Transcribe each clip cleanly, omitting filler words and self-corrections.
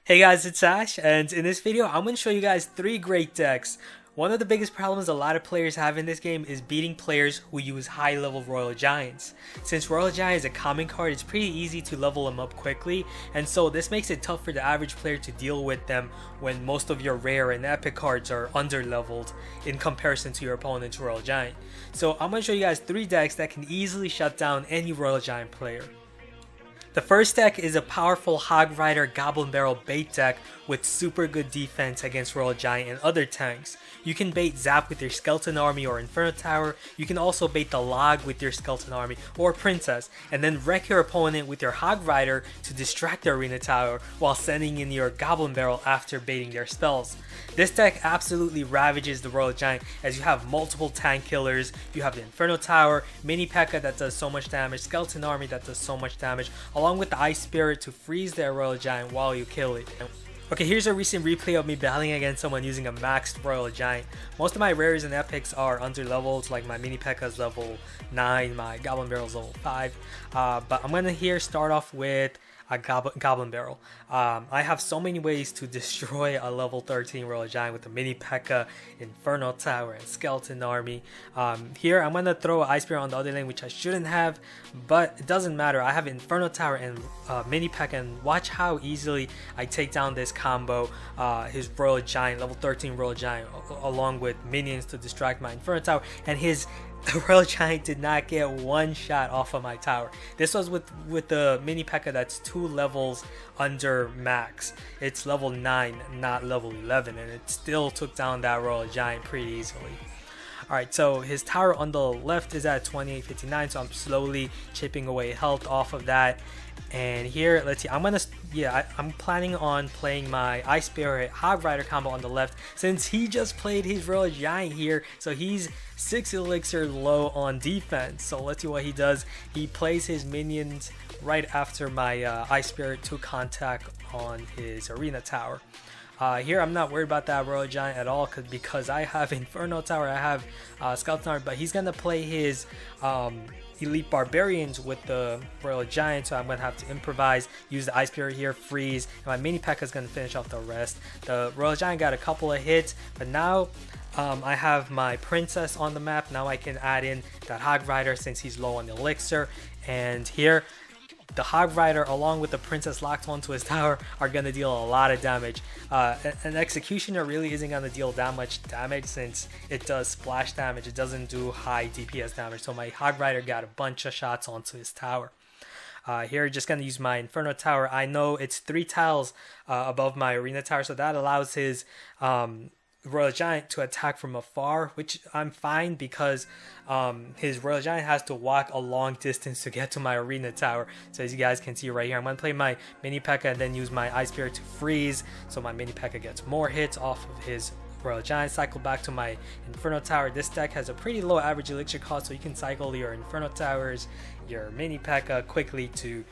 Hey guys, it's Ash, and in this video I'm going to show you guys 3 great decks. One of the biggest problems a lot of players have in this game is beating players who use high level Royal Giants. Since Royal Giant is a common card, it's pretty easy to level them up quickly, and so this makes it tough for the average player to deal with them when most of your rare and epic cards are under leveled in comparison to your opponent's Royal Giant. So I'm going to show you guys 3 decks that can easily shut down any Royal Giant player. The first deck is a powerful Hog Rider Goblin Barrel bait deck with super good defense against Royal Giant and other tanks. You can bait Zap with your Skeleton Army or Inferno Tower. You can also bait the Log with your Skeleton Army or Princess, and then wreck your opponent with your Hog Rider to distract the Arena Tower while sending in your Goblin Barrel after baiting their spells. This deck absolutely ravages the Royal Giant as you have multiple tank killers. You have the Inferno Tower, Mini P.E.K.K.A that does so much damage, Skeleton Army that does so much damage, along with the Ice Spirit to freeze their Royal Giant while you kill it. Okay, here's a recent replay of me battling against someone using a maxed Royal Giant. Most of my rares and epics are under levels, like my Mini P.E.K.K.A's level 9, my Goblin Barrel's level 5. But I'm gonna here start off with a Goblin Barrel. I have so many ways to destroy a level 13 Royal Giant with the Mini P.E.K.K.A, Inferno Tower, and Skeleton Army. Here I'm gonna throw an Ice Spirit on the other lane, which I shouldn't have, but it doesn't matter. I have Inferno Tower and Mini P.E.K.K.A, and watch how easily I take down this combo. His Royal Giant, level 13 Royal Giant, along with minions to distract my Inferno Tower, and his Royal Giant did not get one shot off of my tower. This was with the Mini P.E.K.K.A that's 2 levels under max. It's level 9, not level 11, and it still took down that Royal Giant pretty easily. Alright, so his tower on the left is at 2859, so I'm slowly chipping away health off of that. And here, let's see, I'm planning on playing my Ice Spirit Hog Rider combo on the left, since he just played his Royal Giant here, so he's 6 elixir low on defense. So let's see what he does. He plays his minions right after my Ice Spirit to contact on his Arena Tower. Here I'm not worried about that Royal Giant at all because I have Inferno Tower, I have Skeleton Army, but he's gonna play his Elite Barbarians with the Royal Giant, so I'm gonna have to improvise, use the Ice Spirit here, freeze, and my Mini P.E.K.K.A is gonna finish off the rest. The Royal Giant got a couple of hits, but now I have my Princess on the map. Now I can add in that Hog Rider since he's low on elixir, and here the Hog Rider along with the Princess locked onto his tower are going to deal a lot of damage. An Executioner really isn't going to deal that much damage since it does splash damage. It doesn't do high DPS damage, so my Hog Rider got a bunch of shots onto his tower. Here just going to use my Inferno Tower. I know it's 3 tiles above my Arena Tower, so that allows his Royal Giant to attack from afar, which I'm fine because his Royal Giant has to walk a long distance to get to my Arena Tower. So as you guys can see right here, I'm going to play my Mini P.E.K.K.A and then use my Ice Spirit to freeze, so my Mini P.E.K.K.A gets more hits off of his Royal Giant. Cycle back to my Inferno Tower. This deck has a pretty low average elixir cost, so you can cycle your Inferno Towers, your Mini P.E.K.K.A quickly to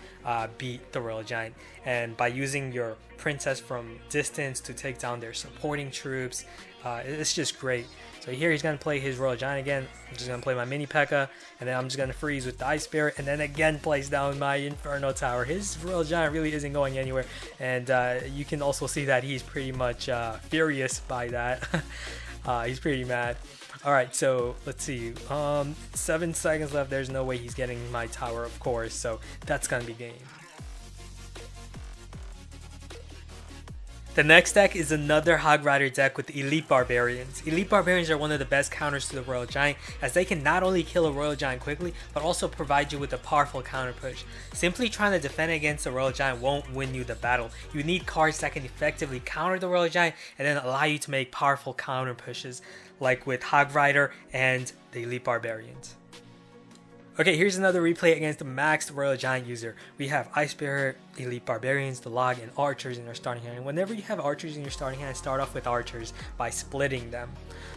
beat the Royal Giant. And by using your Princess from distance to take down their supporting troops, it's just great. So here he's going to play his Royal Giant again. I'm just going to play my Mini P.E.K.K.A, and then I'm just going to freeze with the Ice Spirit, and then again place down my Inferno Tower. His Royal Giant really isn't going anywhere, and you can also see that he's pretty much furious by that. He's pretty mad. Alright, so let's see. 7 seconds left. There's no way he's getting my tower, of course, so that's going to be game. The next deck is another Hog Rider deck with Elite Barbarians. Elite Barbarians are one of the best counters to the Royal Giant, as they can not only kill a Royal Giant quickly, but also provide you with a powerful counter push. Simply trying to defend against the Royal Giant won't win you the battle. You need cards that can effectively counter the Royal Giant and then allow you to make powerful counter pushes, like with Hog Rider and the Elite Barbarians. Okay, here's another replay against the maxed Royal Giant user. We have Ice Spirit, Elite Barbarians, the Log, and Archers in our starting hand. And whenever you have Archers in your starting hand, start off with Archers by splitting them.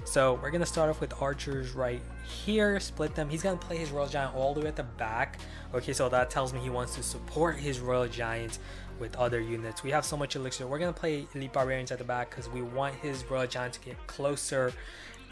So we're going to start off with Archers right here, split them. He's going to play his Royal Giant all the way at the back. Okay, so that tells me he wants to support his Royal Giant with other units. We have so much elixir. We're going to play Elite Barbarians at the back because we want his Royal Giant to get closer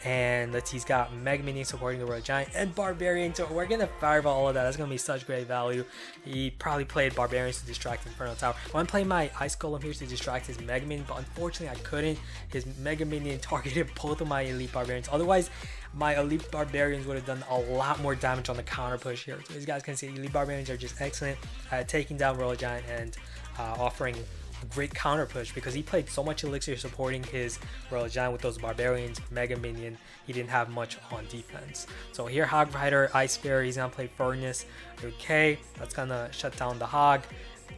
And let's see, he's got Mega Minion supporting the Royal Giant and Barbarian, so we're gonna fireball all of that. That's gonna be such great value. He probably played Barbarians to distract Inferno Tower. I want to play my Ice Golem here to distract his Mega Minion, but unfortunately I couldn't. His Mega Minion targeted both of my Elite Barbarians. Otherwise, my Elite Barbarians would have done a lot more damage on the counter push here. So as you guys can see, Elite Barbarians are just excellent at taking down Royal Giant and offering a great counter push, because he played so much elixir supporting his Royal Giant with those Barbarians, Mega Minion. He didn't have much on defense. So here, Hog Rider, Ice Bear, he's gonna play Furnace. Okay, that's gonna shut down the Hog.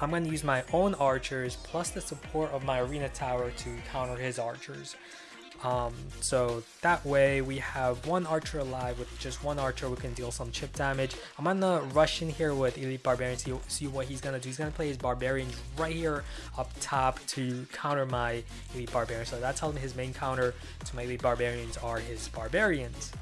I'm gonna use my own archers plus the support of my Arena Tower to counter his archers. So that way we have one archer alive. With just one archer we can deal some chip damage. I'm gonna rush in here with Elite Barbarians. See what he's gonna do. He's gonna play his Barbarians right here up top to counter my Elite Barbarians. So that's how his main counter to my Elite Barbarians are his Barbarians.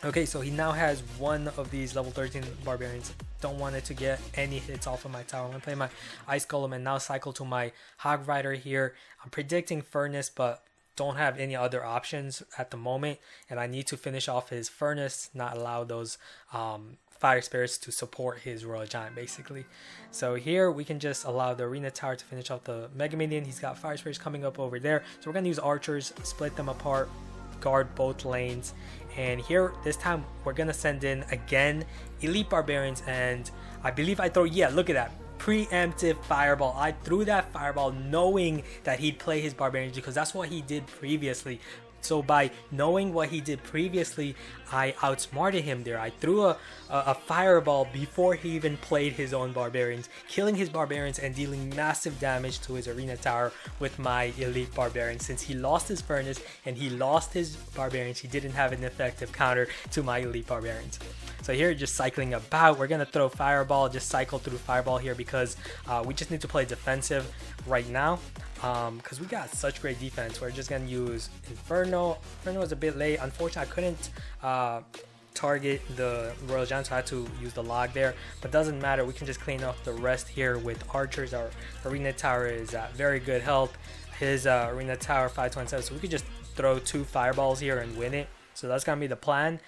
Okay, so he now has one of these level 13 Barbarians. Don't want it to get any hits off of my tower. I'm gonna play my Ice Golem and now cycle to my Hog Rider here. I'm predicting Furnace, but don't have any other options at the moment, and I need to finish off his Furnace, not allow those Fire Spirits to support his Royal Giant basically. So here we can just allow the Arena Tower to finish off the Mega Minion. He's got Fire Spirits coming up over there, so we're gonna use archers, split them apart, guard both lanes. And here this time we're gonna send in again Elite Barbarians, and I believe I throw, yeah, look at that, preemptive fireball. I threw that fireball knowing that he'd play his Barbarians, because that's what he did previously. So by knowing what he did previously, I outsmarted him there. I threw a fireball before he even played his own Barbarians, killing his Barbarians and dealing massive damage to his Arena Tower with my Elite Barbarians. Since he lost his Furnace and he lost his Barbarians, he didn't have an effective counter to my Elite Barbarians. So here, just cycling about, we're gonna throw Fireball, just cycle through Fireball here, because we just need to play defensive right now. Because we got such great defense. We're just gonna use Inferno. Inferno was a bit late. Unfortunately, I couldn't target the Royal Giant, so I had to use the log there, but doesn't matter. We can just clean up the rest here with archers. Our Arena Tower is at very good health. His Arena Tower 527, so we could just throw 2 fireballs here and win it. So that's gonna be the plan.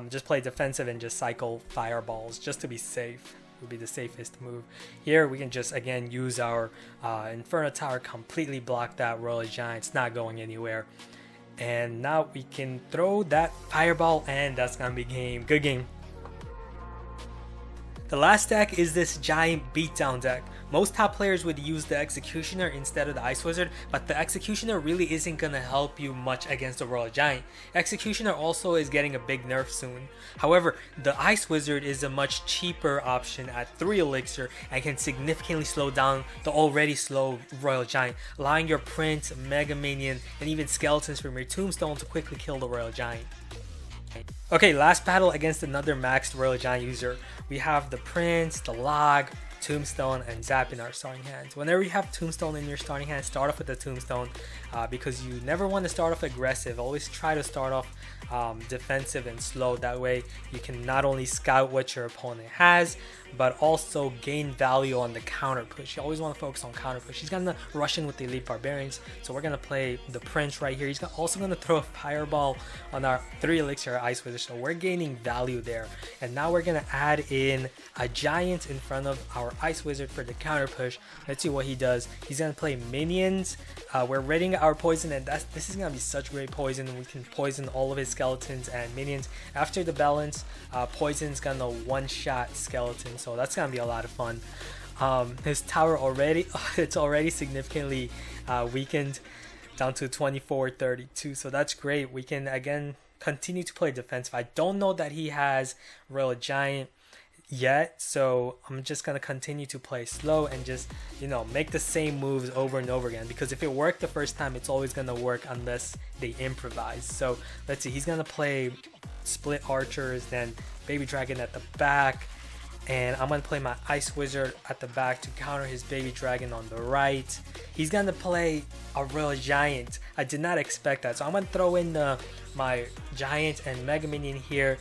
Just play defensive and just cycle fireballs just to be safe. Would be the safest move. Here we can just again use our Inferno Tower, completely block that Royal Giant. It's not going anywhere. And now we can throw that fireball, and that's gonna be game. Good game. The last deck is this giant beatdown deck. Most top players would use the Executioner instead of the Ice Wizard, but the Executioner really isn't gonna help you much against the Royal Giant. Executioner also is getting a big nerf soon. However, the Ice Wizard is a much cheaper option at 3 elixir and can significantly slow down the already slow Royal Giant, allowing your Prince, Mega Minion, and even skeletons from your Tombstone to quickly kill the Royal Giant. Okay, last battle against another maxed Royal Giant user. We have the Prince, the Log, Tombstone, and Zap in our starting hands. Whenever you have Tombstone in your starting hand, start off with the Tombstone, because you never want to start off aggressive. Always try to start off defensive and slow. That way you can not only scout what your opponent has, but also gain value on the counter push. You always want to focus on counter push. He's gonna rush in with the Elite Barbarians, so we're gonna play the Prince right here. He's also gonna throw a fireball on our 3 elixir Ice Wizard, so we're gaining value there. And now we're gonna add in a Giant in front of our Ice Wizard for the counter push. Let's see what he does. He's gonna play minions. We're readying our poison, and this is gonna be such great poison. We can poison all of his skeletons and minions. After the balance, poison's gonna one-shot skeletons, so that's gonna be a lot of fun. His tower already, it's already significantly weakened down to 2432, so that's great. We can again continue to play defensive. I don't know that he has Royal Giant yet, so I'm just gonna continue to play slow and just, you know, make the same moves over and over again, because if it worked the first time, it's always gonna work unless they improvise. So let's see, he's gonna play split archers, then Baby Dragon at the back, and I'm gonna play my Ice Wizard at the back to counter his Baby Dragon on the right. He's gonna play a Royal Giant. I did not expect that, so I'm gonna throw in my Giant and Mega Minion here.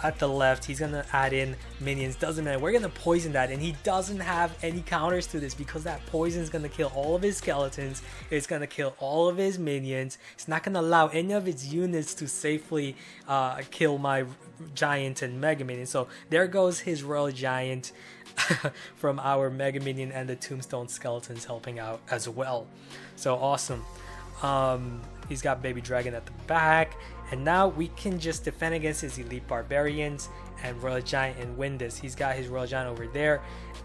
at the left. He's gonna add in minions, doesn't matter. We're gonna poison that, and he doesn't have any counters to this because that poison is gonna kill all of his skeletons. It's gonna kill all of his minions. It's not gonna allow any of its units to safely kill my giant and mega minion. So there goes his royal giant from our mega minion, and the tombstone skeletons helping out as well. So awesome. He's got baby dragon at the back, and now we can just defend against his elite barbarians and royal giant and win this. He's got his royal giant over there,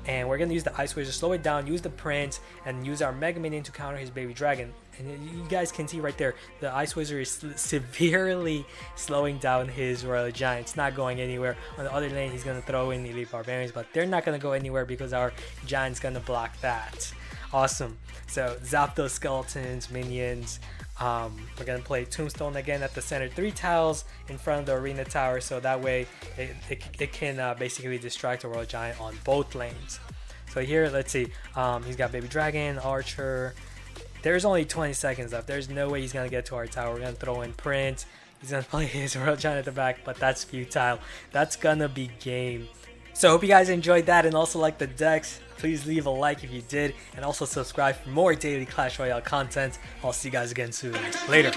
and we're gonna use the ice wizard, slow it down, use the prince, and use our mega minion to counter his baby dragon. And you guys can see right there, the ice wizard is severely slowing down his royal giant. It's not going anywhere. On the other lane, he's gonna throw in the elite barbarians, but they're not gonna go anywhere because our giant's gonna block that. Awesome. So zap those skeletons, minions. We're gonna play tombstone again at the center, 3 tiles in front of the arena tower, so that way it can basically distract the royal giant on both lanes. So here, let's see, he's got baby dragon, archer. There's only 20 seconds left. There's no way he's gonna get to our tower. We're gonna throw in prince. He's gonna play his royal giant at the back, but that's futile. That's gonna be game. So I hope you guys enjoyed that and also like the decks. Please leave a like if you did, and also subscribe for more daily Clash Royale content. I'll see you guys again soon. Later.